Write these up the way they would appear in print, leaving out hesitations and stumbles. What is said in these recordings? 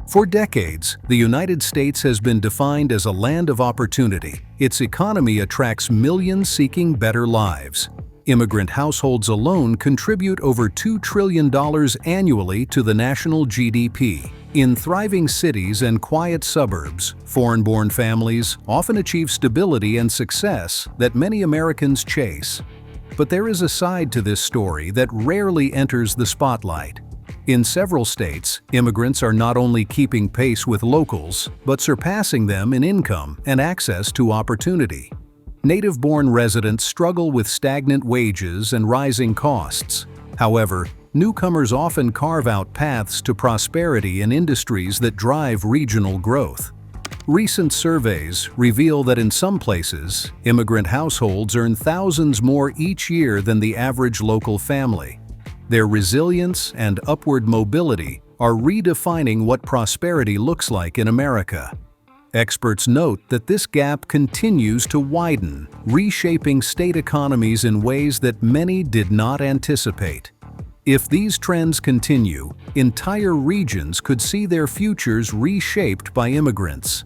For decades, the United States has been defined as a land of opportunity. Its economy attracts millions seeking better lives. Immigrant households alone contribute over $2 trillion annually to the national GDP. In thriving cities and quiet suburbs, foreign-born families often achieve stability and success that many Americans chase. But there is a side to this story that rarely enters the spotlight. In several states, immigrants are not only keeping pace with locals, but surpassing them in income and access to opportunity. Native-born residents struggle with stagnant wages and rising costs. However, newcomers often carve out paths to prosperity in industries that drive regional growth. Recent surveys reveal that in some places, immigrant households earn thousands more each year than the average local family. Their resilience and upward mobility are redefining what prosperity looks like in America. Experts note that this gap continues to widen, reshaping state economies in ways that many did not anticipate. If these trends continue, entire regions could see their futures reshaped by immigrants.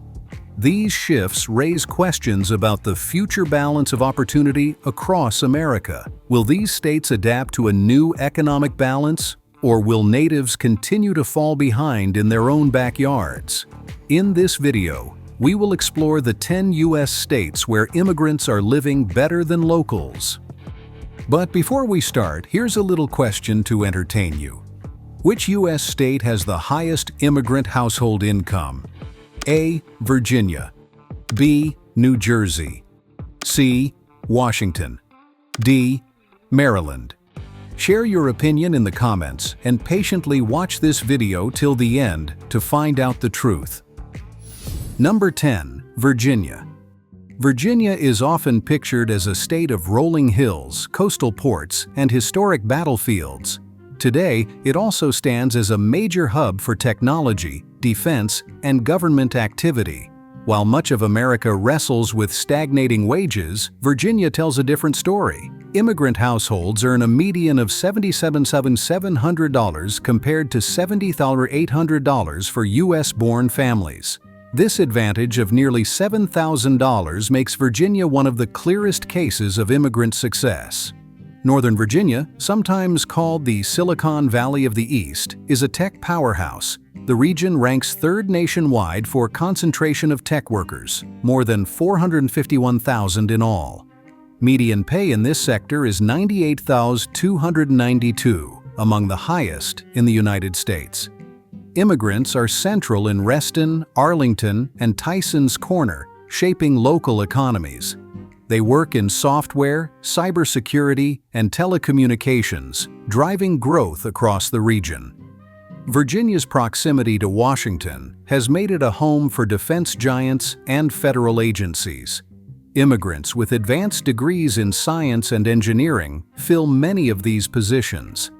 These shifts raise questions about the future balance of opportunity across America. Will these states adapt to a new economic balance, or will natives continue to fall behind in their own backyards? In this video, we will explore the 10 U.S. states where immigrants are living better than locals. But before we start, here's a little question to entertain you. Which U.S. state has the highest immigrant household income? A. Virginia. B. New Jersey. C. Washington. D. Maryland. Share your opinion in the comments and patiently watch this video till the end to find out the truth. Number 10. Virginia. Virginia is often pictured as a state of rolling hills, coastal ports, and historic battlefields. Today, it also stands as a major hub for technology, defense, and government activity. While much of America wrestles with stagnating wages, Virginia tells a different story. Immigrant households earn a median of $77,700 compared to $70,800 for U.S.-born families. This advantage of nearly $7,000 makes Virginia one of the clearest cases of immigrant success. Northern Virginia, sometimes called the Silicon Valley of the East, is a tech powerhouse. The region ranks third nationwide for concentration of tech workers, more than 451,000 in all. Median pay in this sector is $98,292, among the highest in the United States. Immigrants are central in Reston, Arlington, and Tysons Corner, shaping local economies. They work in software, cybersecurity, and telecommunications, driving growth across the region. Virginia's proximity to Washington has made it a home for defense giants and federal agencies. Immigrants with advanced degrees in science and engineering fill many of these positions.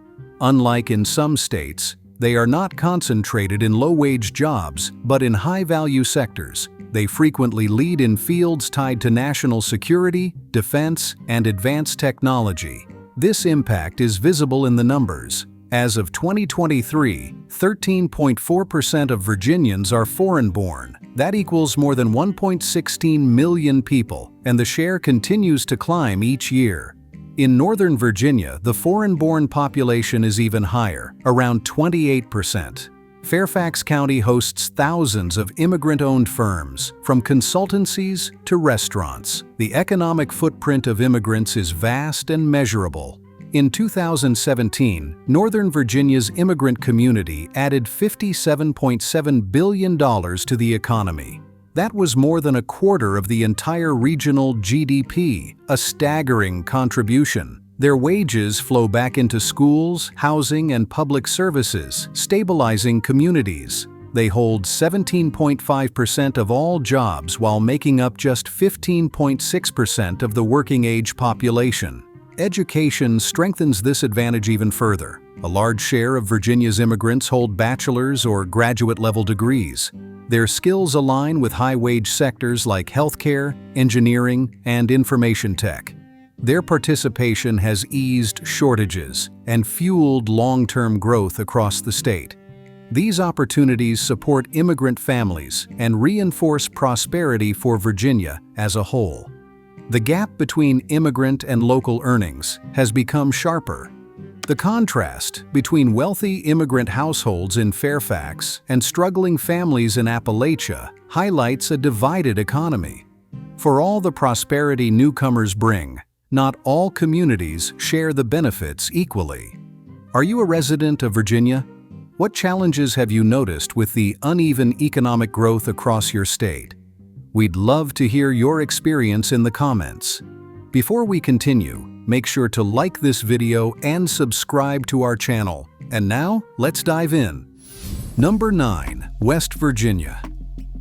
Unlike in some states, they are not concentrated in low-wage jobs, but in high-value sectors. They frequently lead in fields tied to national security, defense, and advanced technology. This impact is visible in the numbers. As of 2023, 13.4% of Virginians are foreign-born. That equals more than 1.16 million people, and the share continues to climb each year. In Northern Virginia, the foreign-born population is even higher, around 28%. Fairfax County hosts thousands of immigrant-owned firms, from consultancies to restaurants. The economic footprint of immigrants is vast and measurable. In 2017, Northern Virginia's immigrant community added $57.7 billion to the economy. That was more than a quarter of the entire regional GDP, a staggering contribution. Their wages flow back into schools, housing, and public services, stabilizing communities. They hold 17.5% of all jobs while making up just 15.6% of the working-age population. Education strengthens this advantage even further. A large share of Virginia's immigrants hold bachelor's or graduate-level degrees. Their skills align with high-wage sectors like healthcare, engineering, and information tech. Their participation has eased shortages and fueled long-term growth across the state. These opportunities support immigrant families and reinforce prosperity for Virginia as a whole. The gap between immigrant and local earnings has become sharper. The contrast between wealthy immigrant households in Fairfax and struggling families in Appalachia highlights a divided economy. For all the prosperity newcomers bring, not all communities share the benefits equally. Are you a resident of Virginia? What challenges have you noticed with the uneven economic growth across your state? We'd love to hear your experience in the comments. Before we continue, make sure to like this video and subscribe to our channel. And now, let's dive in. Number 9. West Virginia.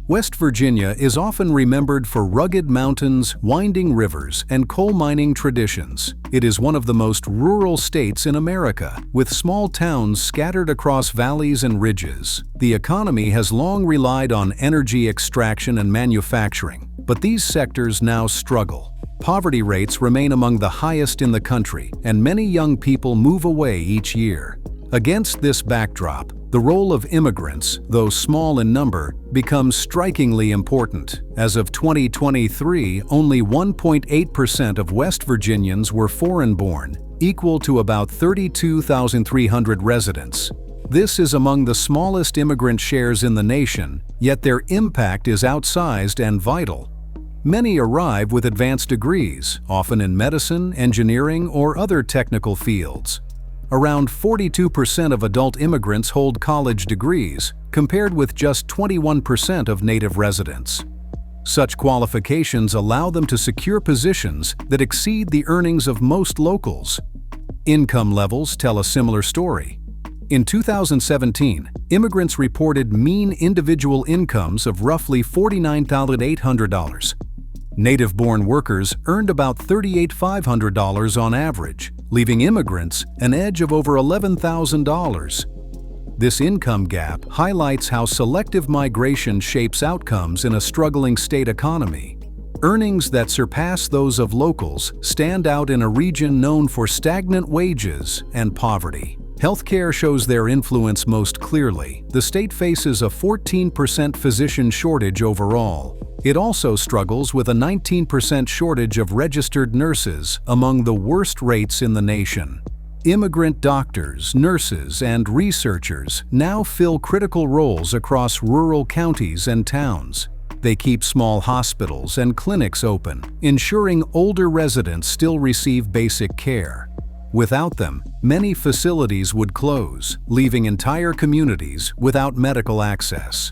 West Virginia is often remembered for rugged mountains, winding rivers, and coal mining traditions. It is one of the most rural states in America, with small towns scattered across valleys and ridges. The economy has long relied on energy extraction and manufacturing, but these sectors now struggle. Poverty rates remain among the highest in the country, and many young people move away each year. Against this backdrop, the role of immigrants, though small in number, becomes strikingly important. As of 2023, only 1.8% of West Virginians were foreign-born, equal to about 32,300 residents. This is among the smallest immigrant shares in the nation, yet their impact is outsized and vital. Many arrive with advanced degrees, often in medicine, engineering, or other technical fields. Around 42% of adult immigrants hold college degrees, compared with just 21% of native residents. Such qualifications allow them to secure positions that exceed the earnings of most locals. Income levels tell a similar story. In 2017, immigrants reported mean individual incomes of roughly $49,800. Native-born workers earned about $38,500 on average, leaving immigrants an edge of over $11,000. This income gap highlights how selective migration shapes outcomes in a struggling state economy. Earnings that surpass those of locals stand out in a region known for stagnant wages and poverty. Healthcare shows their influence most clearly. The state faces a 14% physician shortage overall. It also struggles with a 19% shortage of registered nurses, among the worst rates in the nation. Immigrant doctors, nurses, and researchers now fill critical roles across rural counties and towns. They keep small hospitals and clinics open, ensuring older residents still receive basic care. Without them, many facilities would close, leaving entire communities without medical access.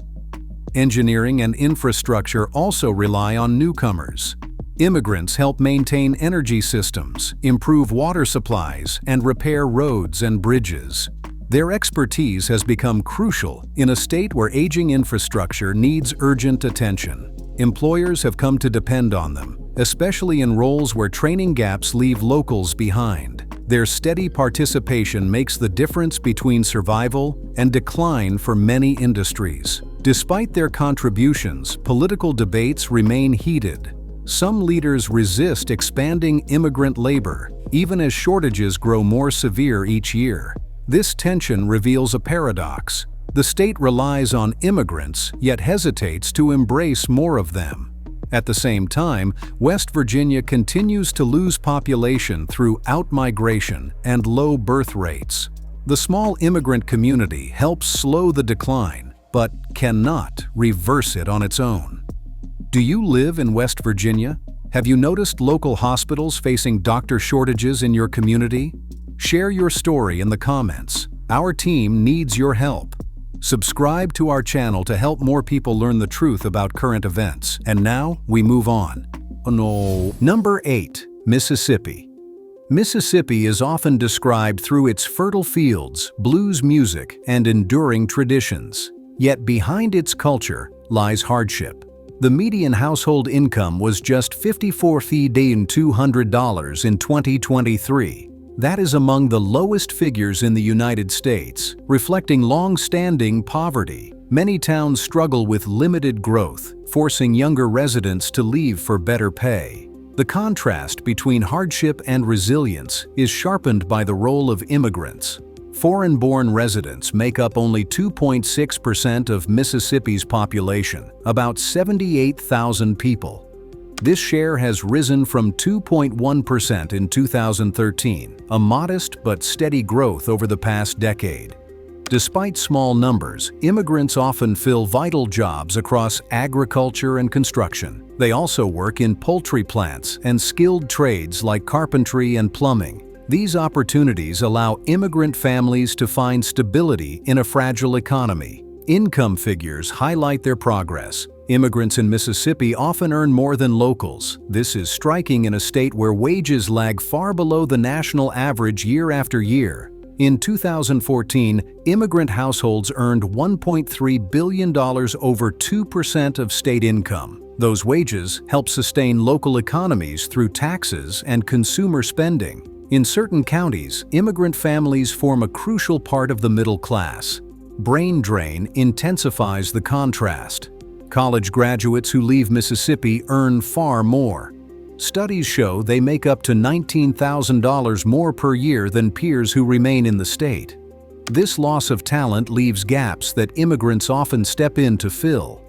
Engineering and infrastructure also rely on newcomers. Immigrants help maintain energy systems, improve water supplies, and repair roads and bridges. Their expertise has become crucial in a state where aging infrastructure needs urgent attention. Employers have come to depend on them, especially in roles where training gaps leave locals behind. Their steady participation makes the difference between survival and decline for many industries. Despite their contributions, political debates remain heated. Some leaders resist expanding immigrant labor, even as shortages grow more severe each year. This tension reveals a paradox. The state relies on immigrants, yet hesitates to embrace more of them. At the same time, West Virginia continues to lose population through outmigration and low birth rates. The small immigrant community helps slow the decline, but cannot reverse it on its own. Do you live in West Virginia? Have you noticed local hospitals facing doctor shortages in your community? Share your story in the comments. Our team needs your help. Subscribe to our channel to help more people learn the truth about current events. And now, we move on. Number 8. Mississippi. Mississippi is often described through its fertile fields, blues music, and enduring traditions. Yet behind its culture lies hardship. The median household income was just $54,200 in 2023. That is among the lowest figures in the United States, reflecting long-standing poverty. Many towns struggle with limited growth, forcing younger residents to leave for better pay. The contrast between hardship and resilience is sharpened by the role of immigrants. Foreign-born residents make up only 2.6% of Mississippi's population, about 78,000 people. This share has risen from 2.1% in 2013, a modest but steady growth over the past decade. Despite small numbers, immigrants often fill vital jobs across agriculture and construction. They also work in poultry plants and skilled trades like carpentry and plumbing. These opportunities allow immigrant families to find stability in a fragile economy. Income figures highlight their progress. Immigrants in Mississippi often earn more than locals. This is striking in a state where wages lag far below the national average year after year. In 2014, immigrant households earned $1.3 billion, over 2% of state income. Those wages help sustain local economies through taxes and consumer spending. In certain counties, immigrant families form a crucial part of the middle class. Brain drain intensifies the contrast. College graduates who leave Mississippi earn far more. Studies show they make up to $19,000 more per year than peers who remain in the state. This loss of talent leaves gaps that immigrants often step in to fill.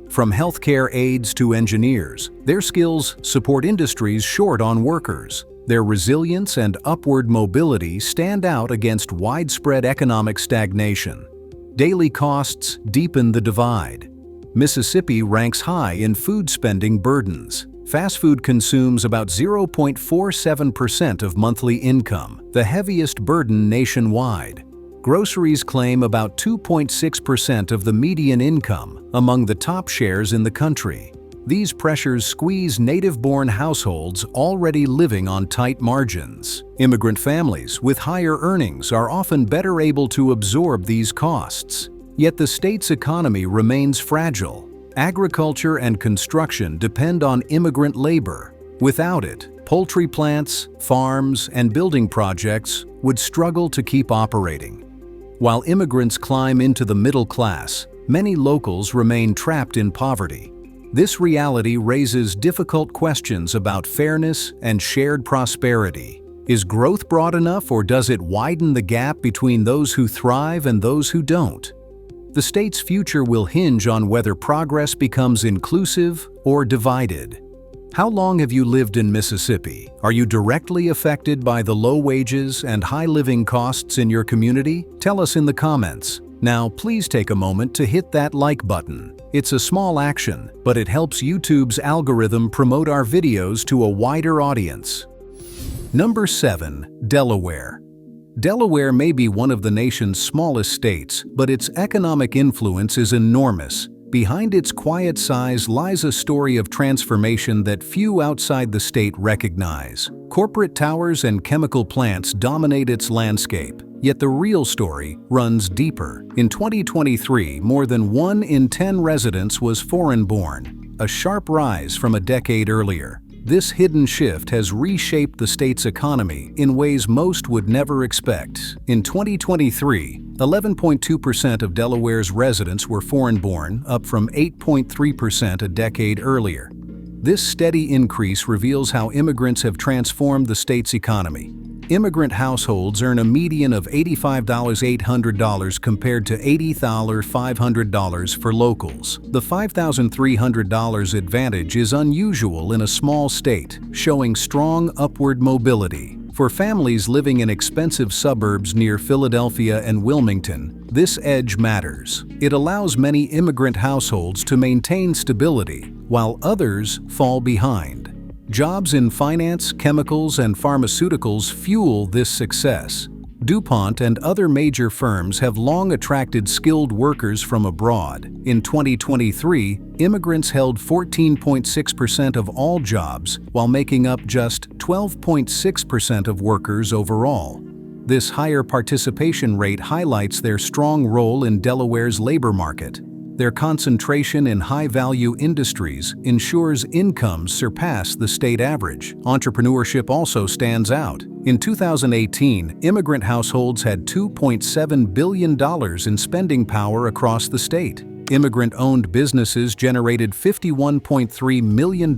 From healthcare aides to engineers, their skills support industries short on workers. Their resilience and upward mobility stand out against widespread economic stagnation. Daily costs deepen the divide. Mississippi ranks high in food spending burdens. Fast food consumes about 0.47% of monthly income, the heaviest burden nationwide. Groceries claim about 2.6% of the median income, among the top shares in the country. These pressures squeeze native-born households already living on tight margins. Immigrant families with higher earnings are often better able to absorb these costs. Yet the state's economy remains fragile. Agriculture and construction depend on immigrant labor. Without it, poultry plants, farms, and building projects would struggle to keep operating. While immigrants climb into the middle class, many locals remain trapped in poverty. This reality raises difficult questions about fairness and shared prosperity. Is growth broad enough, or does it widen the gap between those who thrive and those who don't? The state's future will hinge on whether progress becomes inclusive or divided. How long have you lived in Mississippi? Are you directly affected by the low wages and high living costs in your community? Tell us in the comments. Now, please take a moment to hit that like button. It's a small action, but it helps YouTube's algorithm promote our videos to a wider audience. Number 7. Delaware. Delaware may be one of the nation's smallest states, but its economic influence is enormous. Behind its quiet size lies a story of transformation that few outside the state recognize. Corporate towers and chemical plants dominate its landscape, yet the real story runs deeper. In 2023, more than 1 in 10 residents was foreign-born, a sharp rise from a decade earlier. This hidden shift has reshaped the state's economy in ways most would never expect. In 2023, 11.2% of Delaware's residents were foreign-born, up from 8.3% a decade earlier. This steady increase reveals how immigrants have transformed the state's economy. Immigrant households earn a median of $85,800 compared to $80,500 for locals. The $5,300 advantage is unusual in a small state, showing strong upward mobility. For families living in expensive suburbs near Philadelphia and Wilmington, this edge matters. It allows many immigrant households to maintain stability, while others fall behind. Jobs in finance, chemicals, and pharmaceuticals fuel this success. DuPont and other major firms have long attracted skilled workers from abroad. In 2023, immigrants held 14.6% of all jobs, while making up just 12.6% of workers overall. This higher participation rate highlights their strong role in Delaware's labor market. Their concentration in high-value industries ensures incomes surpass the state average. Entrepreneurship also stands out. In 2018, immigrant households had $2.7 billion in spending power across the state. Immigrant-owned businesses generated $51.3 million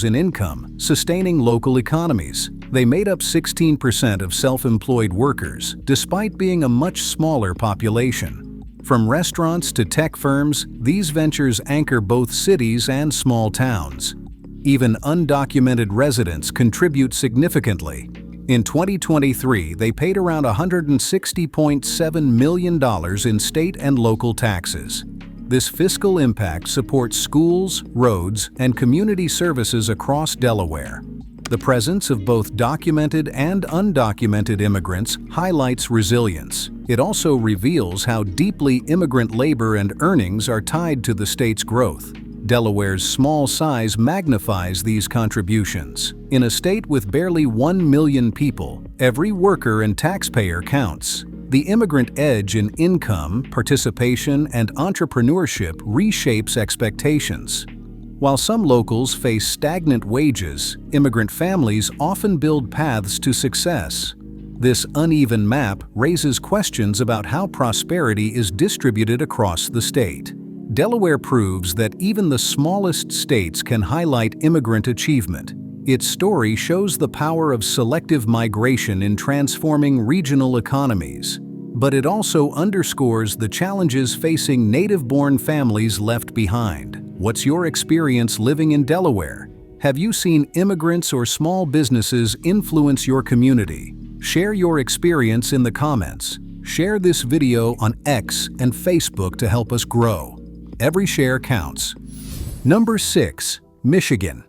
in income, sustaining local economies. They made up 16% of self-employed workers, despite being a much smaller population. From restaurants to tech firms, these ventures anchor both cities and small towns. Even undocumented residents contribute significantly. In 2023, they paid around $160.7 million in state and local taxes. This fiscal impact supports schools, roads, and community services across Delaware. The presence of both documented and undocumented immigrants highlights resilience. It also reveals how deeply immigrant labor and earnings are tied to the state's growth. Delaware's small size magnifies these contributions. In a state with barely 1 million people, every worker and taxpayer counts. The immigrant edge in income, participation, and entrepreneurship reshapes expectations. While some locals face stagnant wages, immigrant families often build paths to success. This uneven map raises questions about how prosperity is distributed across the state. Delaware proves that even the smallest states can highlight immigrant achievement. Its story shows the power of selective migration in transforming regional economies. But it also underscores the challenges facing native-born families left behind. What's your experience living in Delaware? Have you seen immigrants or small businesses influence your community? Share your experience in the comments. Share this video on X and Facebook to help us grow. Every share counts. Number 6. Michigan.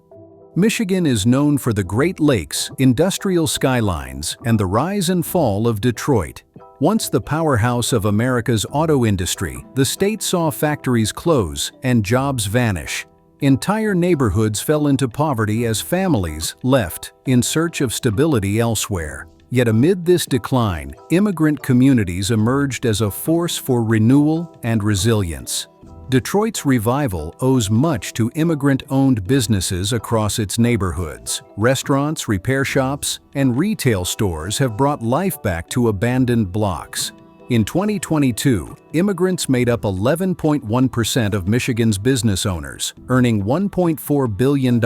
Michigan is known for the Great Lakes, industrial skylines, and the rise and fall of Detroit. Once the powerhouse of America's auto industry, the state saw factories close and jobs vanish. Entire neighborhoods fell into poverty as families left in search of stability elsewhere. Yet amid this decline, immigrant communities emerged as a force for renewal and resilience. Detroit's revival owes much to immigrant-owned businesses across its neighborhoods. Restaurants, repair shops, and retail stores have brought life back to abandoned blocks. In 2022, immigrants made up 11.1% of Michigan's business owners, earning $1.4 billion.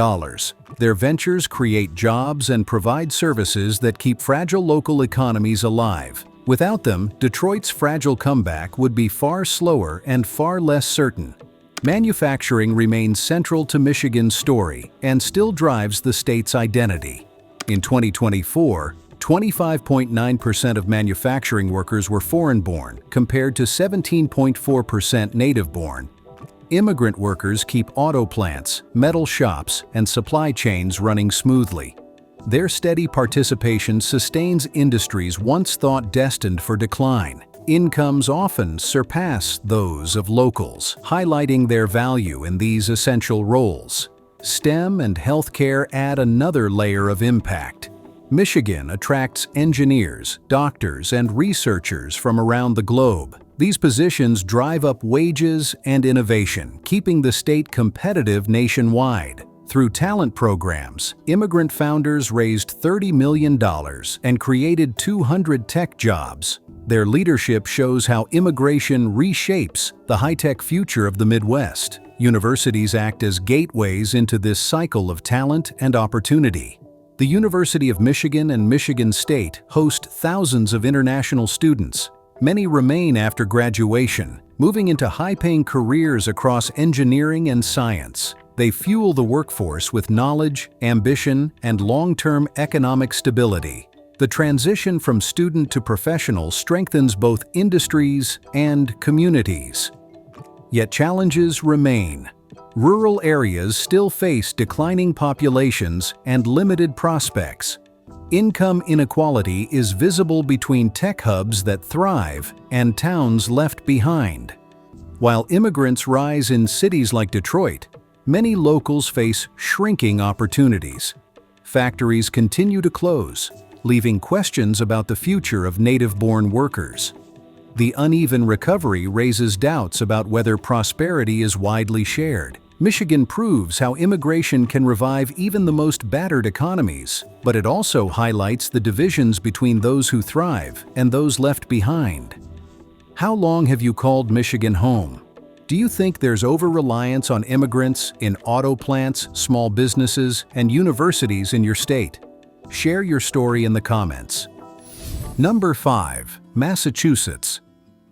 Their ventures create jobs and provide services that keep fragile local economies alive. Without them, Detroit's fragile comeback would be far slower and far less certain. Manufacturing remains central to Michigan's story and still drives the state's identity. In 2024, 25.9% of manufacturing workers were foreign-born, compared to 17.4% native-born. Immigrant workers keep auto plants, metal shops, and supply chains running smoothly. Their steady participation sustains industries once thought destined for decline. Incomes often surpass those of locals, highlighting their value in these essential roles. STEM and healthcare add another layer of impact. Michigan attracts engineers, doctors, and researchers from around the globe. These positions drive up wages and innovation, keeping the state competitive nationwide. Through talent programs, immigrant founders raised $30 million and created 200 tech jobs. Their leadership shows how immigration reshapes the high-tech future of the Midwest. Universities act as gateways into this cycle of talent and opportunity. The University of Michigan and Michigan State host thousands of international students. Many remain after graduation, moving into high-paying careers across engineering and science. They fuel the workforce with knowledge, ambition, and long-term economic stability. The transition from student to professional strengthens both industries and communities. Yet challenges remain. Rural areas still face declining populations and limited prospects. Income inequality is visible between tech hubs that thrive and towns left behind. While immigrants rise in cities like Detroit, many locals face shrinking opportunities. Factories continue to close, leaving questions about the future of native-born workers. The uneven recovery raises doubts about whether prosperity is widely shared. Michigan proves how immigration can revive even the most battered economies, but it also highlights the divisions between those who thrive and those left behind. How long have you called Michigan home? Do you think there's over-reliance on immigrants in auto plants, small businesses, and universities in your state? Share your story in the comments. Number 5. Massachusetts.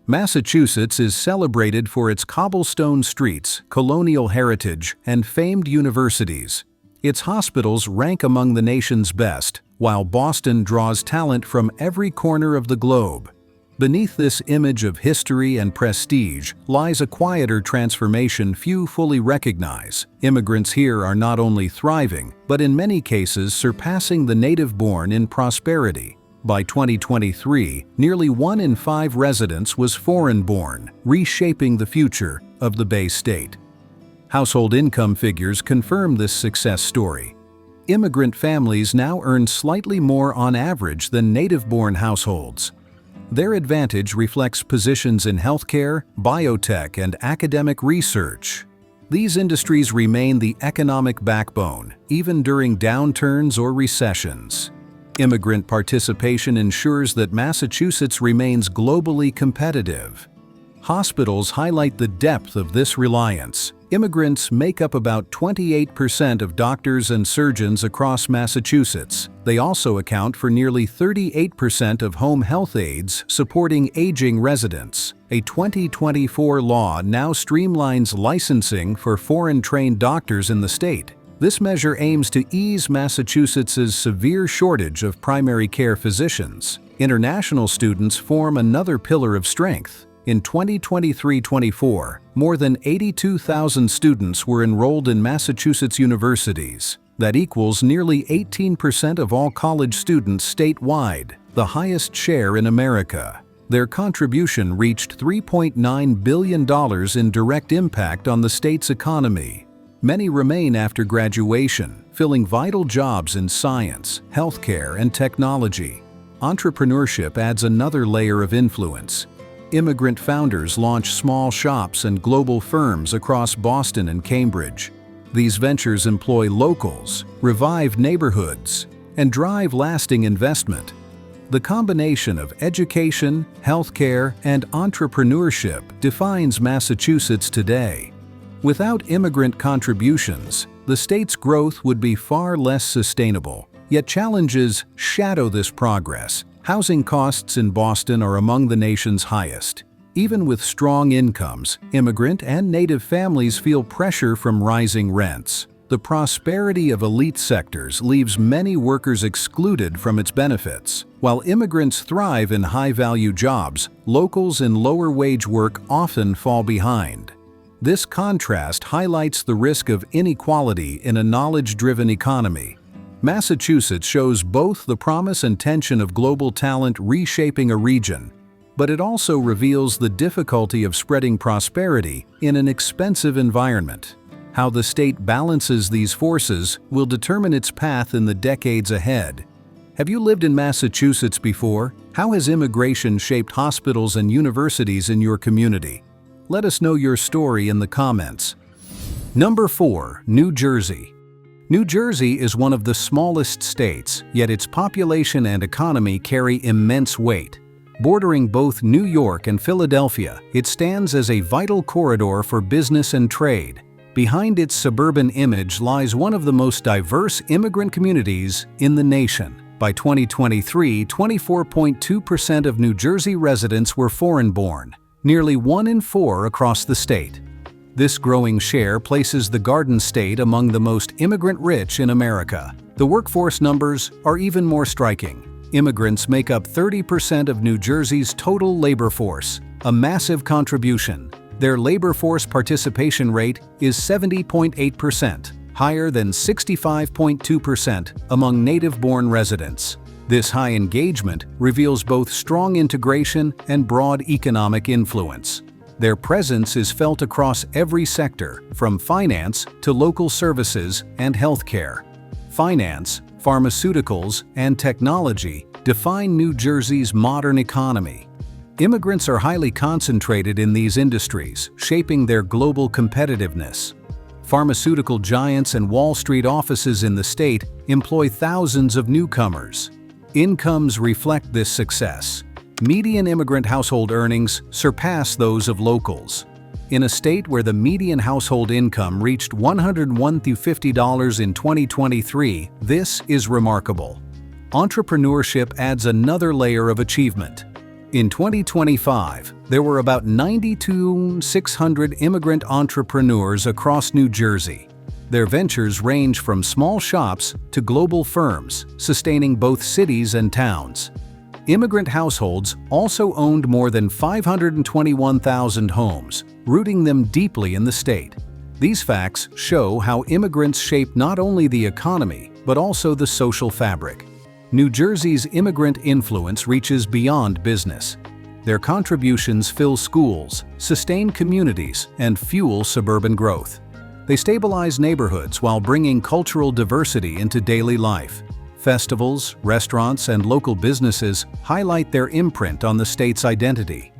Massachusetts is celebrated for its cobblestone streets, colonial heritage, and famed universities. Its hospitals rank among the nation's best, while Boston draws talent from every corner of the globe. Beneath this image of history and prestige lies a quieter transformation few fully recognize. Immigrants here are not only thriving, but in many cases surpassing the native-born in prosperity. By 2023, nearly 1 in 5 residents was foreign-born, reshaping the future of the Bay State. Household income figures confirm this success story. Immigrant families now earn slightly more on average than native-born households. Their advantage reflects positions in healthcare, biotech, and academic research. These industries remain the economic backbone, even during downturns or recessions. Immigrant participation ensures that Massachusetts remains globally competitive. Hospitals highlight the depth of this reliance. Immigrants make up about 28% of doctors and surgeons across Massachusetts. They also account for nearly 38% of home health aides supporting aging residents. A 2024 law now streamlines licensing for foreign-trained doctors in the state. This measure aims to ease Massachusetts's severe shortage of primary care physicians. International students form another pillar of strength. In 2023-24, more than 82,000 students were enrolled in Massachusetts universities. That equals nearly 18% of all college students statewide, the highest share in America. Their contribution reached $3.9 billion in direct impact on the state's economy. Many remain after graduation, filling vital jobs in science, healthcare, and technology. Entrepreneurship adds another layer of influence. Immigrant founders launch small shops and global firms across Boston and Cambridge. These ventures employ locals, revive neighborhoods, and drive lasting investment. The combination of education, healthcare, and entrepreneurship defines Massachusetts today. Without immigrant contributions, the state's growth would be far less sustainable. Yet challenges shadow this progress. Housing costs in Boston are among the nation's highest. Even with strong incomes, immigrant and native families feel pressure from rising rents. The prosperity of elite sectors leaves many workers excluded from its benefits. While immigrants thrive in high-value jobs, locals in lower-wage work often fall behind. This contrast highlights the risk of inequality in a knowledge-driven economy. Massachusetts shows both the promise and tension of global talent reshaping a region, but it also reveals the difficulty of spreading prosperity in an expensive environment. How the state balances these forces will determine its path in the decades ahead. Have you lived in Massachusetts before? How has immigration shaped hospitals and universities in your community? Let us know your story in the comments. Number 4. New Jersey. New Jersey is one of the smallest states, yet its population and economy carry immense weight. Bordering both New York and Philadelphia, it stands as a vital corridor for business and trade. Behind its suburban image lies one of the most diverse immigrant communities in the nation. By 2023, 24.2% of New Jersey residents were foreign-born, nearly 1 in 4 across the state. This growing share places the Garden State among the most immigrant-rich in America. The workforce numbers are even more striking. Immigrants make up 30% of New Jersey's total labor force, a massive contribution. Their labor force participation rate is 70.8%, higher than 65.2% among native-born residents. This high engagement reveals both strong integration and broad economic influence. Their presence is felt across every sector, from finance to local services and healthcare. Finance, pharmaceuticals, and technology define New Jersey's modern economy. Immigrants are highly concentrated in these industries, shaping their global competitiveness. Pharmaceutical giants and Wall Street offices in the state employ thousands of newcomers. Incomes reflect this success. Median immigrant household earnings surpass those of locals. In a state where the median household income reached $150 in 2023, this is remarkable. entrepreneurship adds another layer of achievement. In 2025, there were about 9,600 immigrant entrepreneurs across New Jersey. Their ventures range from small shops to global firms, sustaining both cities and towns. Immigrant households also owned more than 521,000 homes, rooting them deeply in the state. These facts show how immigrants shape not only the economy, but also the social fabric. New Jersey's immigrant influence reaches beyond business. Their contributions fill schools, sustain communities, and fuel suburban growth. They stabilize neighborhoods while bringing cultural diversity into daily life. Festivals, restaurants, and local businesses highlight their imprint on the state's identity.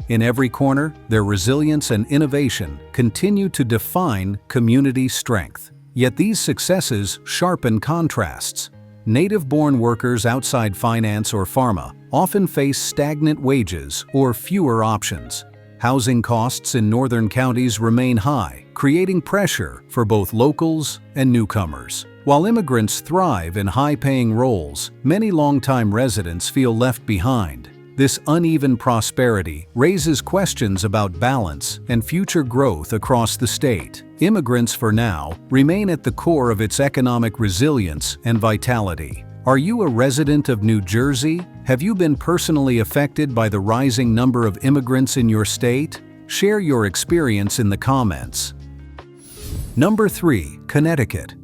In every corner, their resilience and innovation continue to define community strength. Yet these successes sharpen contrasts. Native-born workers outside finance or pharma often face stagnant wages or fewer options. Housing costs in northern counties remain high, creating pressure for both locals and newcomers. While immigrants thrive in high-paying roles, many longtime residents feel left behind. This uneven prosperity raises questions about balance and future growth across the state. Immigrants, for now, remain at the core of its economic resilience and vitality. Are you a resident of New Jersey? Have you been personally affected by the rising number of immigrants in your state? Share your experience in the comments. Number 3. Connecticut.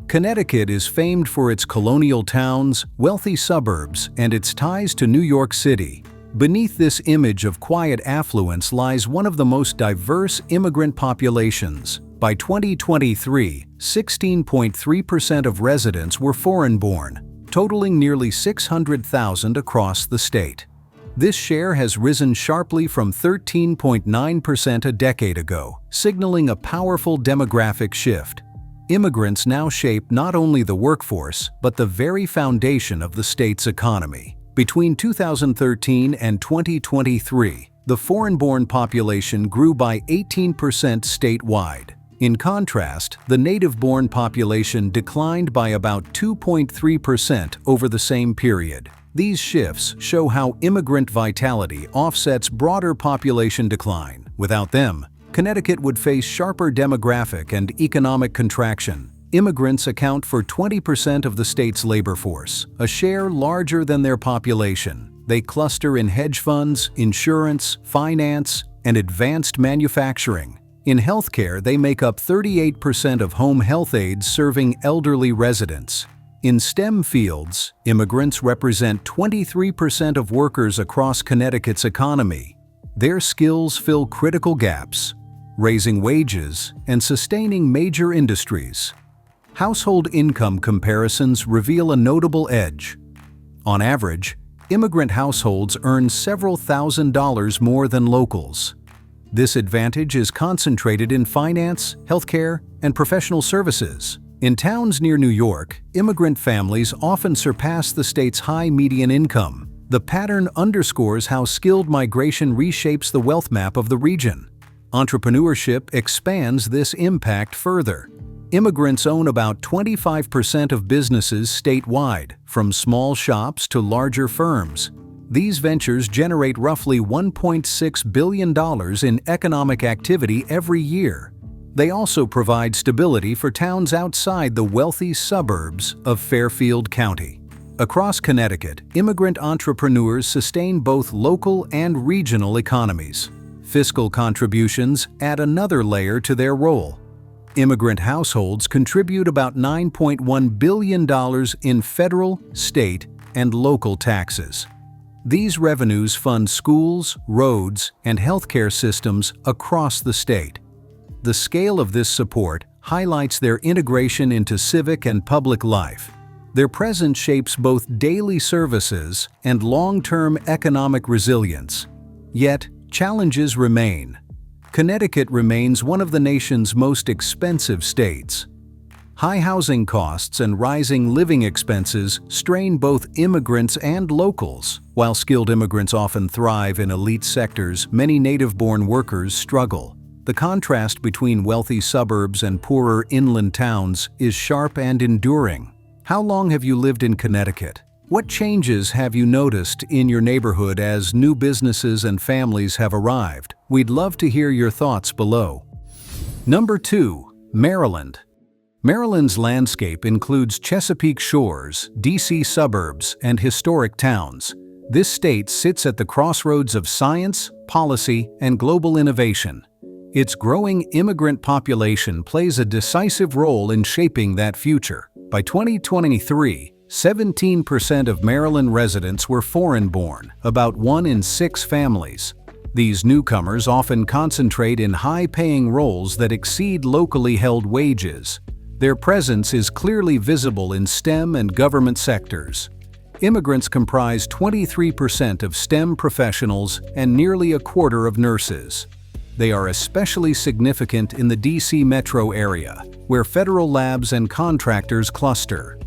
Connecticut is famed for its colonial towns, wealthy suburbs, and its ties to New York City. Beneath this image of quiet affluence lies one of the most diverse immigrant populations. By 2023, 16.3% of residents were foreign-born, totaling nearly 600,000 across the state. This share has risen sharply from 13.9% a decade ago, signaling a powerful demographic shift. Immigrants now shape not only the workforce, but the very foundation of the state's economy. Between 2013 and 2023, the foreign-born population grew by 18% statewide. In contrast, the native-born population declined by about 2.3% over the same period. These shifts show how immigrant vitality offsets broader population decline. Without them, Connecticut would face sharper demographic and economic contraction. Immigrants account for 20% of the state's labor force, a share larger than their population. They cluster in hedge funds, insurance, finance, and advanced manufacturing. In healthcare, they make up 38% of home health aides serving elderly residents. In STEM fields, immigrants represent 23% of workers across Connecticut's economy. Their skills fill critical gaps, raising wages and sustaining major industries. Household income comparisons reveal a notable edge. On average, immigrant households earn several $1,000s more than locals. This advantage is concentrated in finance, healthcare, and professional services. In towns near New York, immigrant families often surpass the state's high median income. The pattern underscores how skilled migration reshapes the wealth map of the region. Entrepreneurship expands this impact further. Immigrants own about 25% of businesses statewide, from small shops to larger firms. These ventures generate roughly $1.6 billion in economic activity every year. They also provide stability for towns outside the wealthy suburbs of Fairfield County. Across Connecticut, immigrant entrepreneurs sustain both local and regional economies. Fiscal contributions add another layer to their role. Immigrant households contribute about $9.1 billion in federal, state, and local taxes. These revenues fund schools, roads, and healthcare systems across the state. The scale of this support highlights their integration into civic and public life. Their presence shapes both daily services and long-term economic resilience. Yet, challenges remain. Connecticut remains one of the nation's most expensive states. High housing costs and rising living expenses strain both immigrants and locals. While skilled immigrants often thrive in elite sectors, many native-born workers struggle. The contrast between wealthy suburbs and poorer inland towns is sharp and enduring. How long have you lived in Connecticut? What changes have you noticed in your neighborhood as new businesses and families have arrived? We'd love to hear your thoughts below. Number 2. Maryland. Maryland's landscape includes Chesapeake shores, D.C. suburbs, and historic towns. This state sits at the crossroads of science, policy, and global innovation. Its growing immigrant population plays a decisive role in shaping that future. By 2023, 17% of Maryland residents were foreign-born, about 1 in 6 families. These newcomers often concentrate in high-paying roles that exceed locally held wages. Their presence is clearly visible in STEM and government sectors. Immigrants comprise 23% of STEM professionals and nearly a quarter of nurses. They are especially significant in the D.C. metro area, where federal labs and contractors cluster.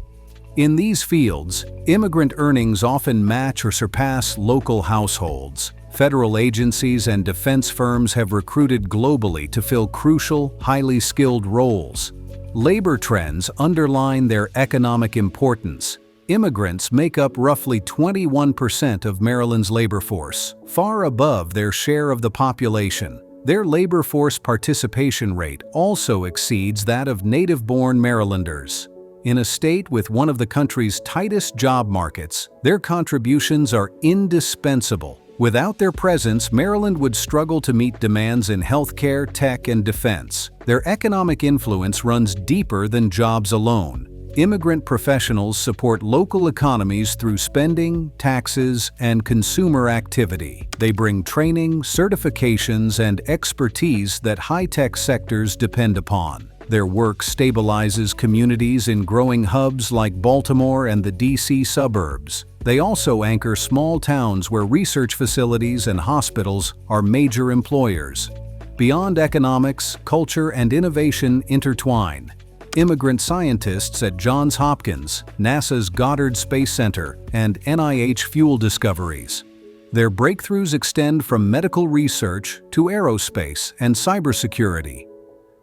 In these fields, immigrant earnings often match or surpass local households. Federal agencies and defense firms have recruited globally to fill crucial, highly skilled roles. Labor trends underline their economic importance. Immigrants make up roughly 21% of Maryland's labor force, far above their share of the population. Their labor force participation rate also exceeds that of native-born Marylanders. In a state with one of the country's tightest job markets, their contributions are indispensable. Without their presence, Maryland would struggle to meet demands in healthcare, tech, and defense. Their economic influence runs deeper than jobs alone. Immigrant professionals support local economies through spending, taxes, and consumer activity. They bring training, certifications, and expertise that high-tech sectors depend upon. Their work stabilizes communities in growing hubs like Baltimore and the D.C. suburbs. They also anchor small towns where research facilities and hospitals are major employers. Beyond economics, culture and innovation intertwine. Immigrant scientists at Johns Hopkins, NASA's Goddard Space Center, and NIH Fuel Discoveries. Their breakthroughs extend from medical research to aerospace and cybersecurity.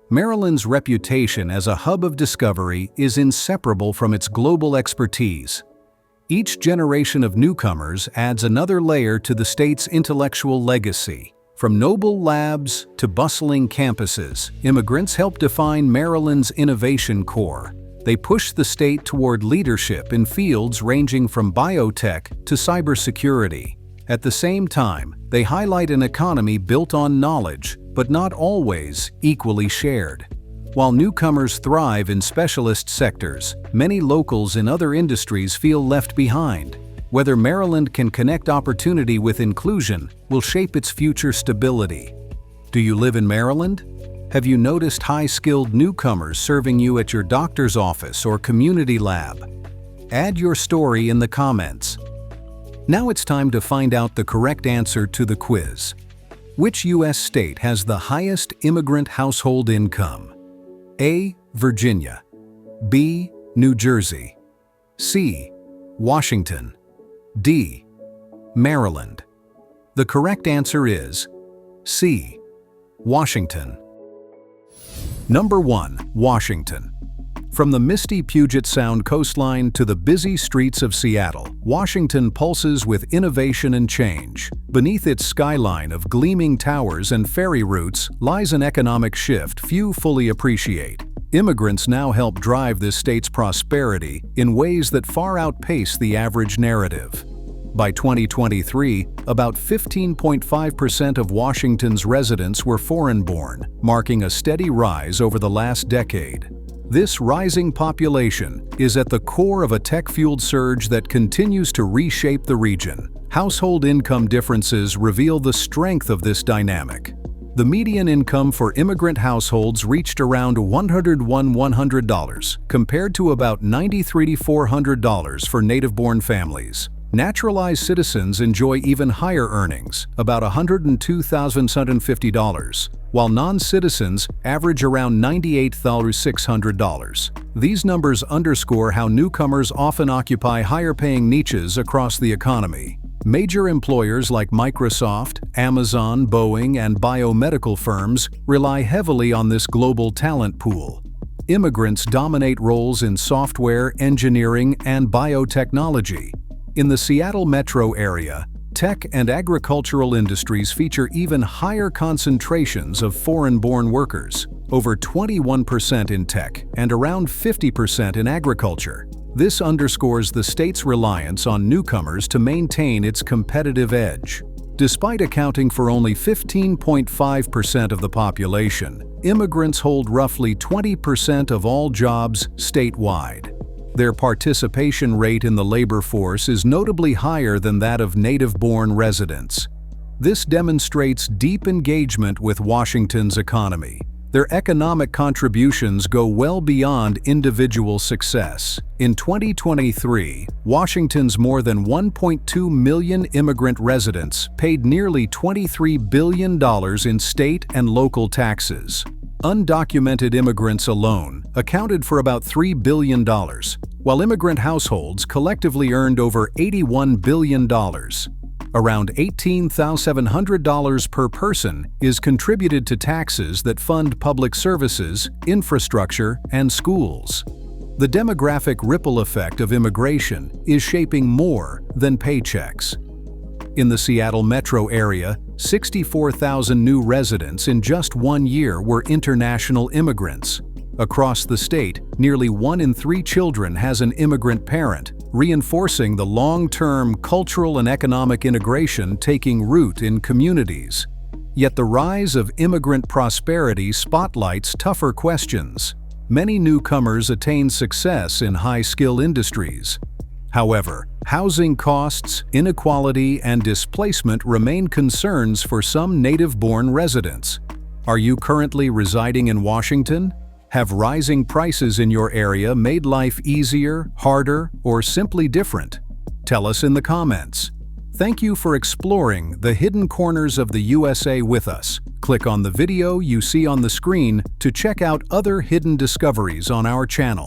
Maryland's reputation as a hub of discovery is inseparable from its global expertise. Each generation of newcomers adds another layer to the state's intellectual legacy. From noble labs to bustling campuses, immigrants help define Maryland's innovation core. They push the state toward leadership in fields ranging from biotech to cybersecurity. At the same time, they highlight an economy built on knowledge, but not always equally shared. While newcomers thrive in specialist sectors, many locals in other industries feel left behind. Whether Maryland can connect opportunity with inclusion will shape its future stability. Do you live in Maryland? Have you noticed high-skilled newcomers serving you at your doctor's office or community lab? Add your story in the comments. Now it's time to find out the correct answer to the quiz. Which U.S. state has the highest immigrant household income? A. Virginia. B. New Jersey. C. Washington. D. Maryland. The correct answer is C. Washington. Number 1. Washington. From the misty Puget Sound coastline to the busy streets of Seattle, Washington pulses with innovation and change. Beneath its skyline of gleaming towers and ferry routes lies an economic shift few fully appreciate. Immigrants now help drive this state's prosperity in ways that far outpace the average narrative. By 2023, about 15.5% of Washington's residents were foreign-born, marking a steady rise over the last decade. This rising population is at the core of a tech-fueled surge that continues to reshape the region. Household income differences reveal the strength of this dynamic. The median income for immigrant households reached around $101,100, compared to about $93,400 for native-born families. Naturalized citizens enjoy even higher earnings, about $102,750, while non-citizens average around $98,600. These numbers underscore how newcomers often occupy higher-paying niches across the economy. Major employers like Microsoft, Amazon, Boeing, and biomedical firms rely heavily on this global talent pool. Immigrants dominate roles in software, engineering, and biotechnology. In the Seattle metro area, tech and agricultural industries feature even higher concentrations of foreign-born workers, over 21% in tech and around 50% in agriculture. This underscores the state's reliance on newcomers to maintain its competitive edge. Despite accounting for only 15.5% of the population, immigrants hold roughly 20% of all jobs statewide. Their participation rate in the labor force is notably higher than that of native-born residents. This demonstrates deep engagement with Washington's economy. Their economic contributions go well beyond individual success. In 2023, Washington's more than 1.2 million immigrant residents paid nearly $23 billion in state and local taxes. Undocumented immigrants alone accounted for about $3 billion, while immigrant households collectively earned over $81 billion. Around $18,700 per person is contributed to taxes that fund public services, infrastructure, and schools. The demographic ripple effect of immigration is shaping more than paychecks. In the Seattle metro area, 64,000 new residents in just 1 year were international immigrants. Across the state, nearly 1 in 3 children has an immigrant parent, reinforcing the long-term cultural and economic integration taking root in communities. Yet the rise of immigrant prosperity spotlights tougher questions. Many newcomers attain success in high-skill industries. However, housing costs, inequality, and displacement remain concerns for some native-born residents. Are you currently residing in Washington? Have rising prices in your area made life easier, harder, or simply different? Tell us in the comments. Thank you for exploring the hidden corners of the USA with us. Click on the video you see on the screen to check out other hidden discoveries on our channel.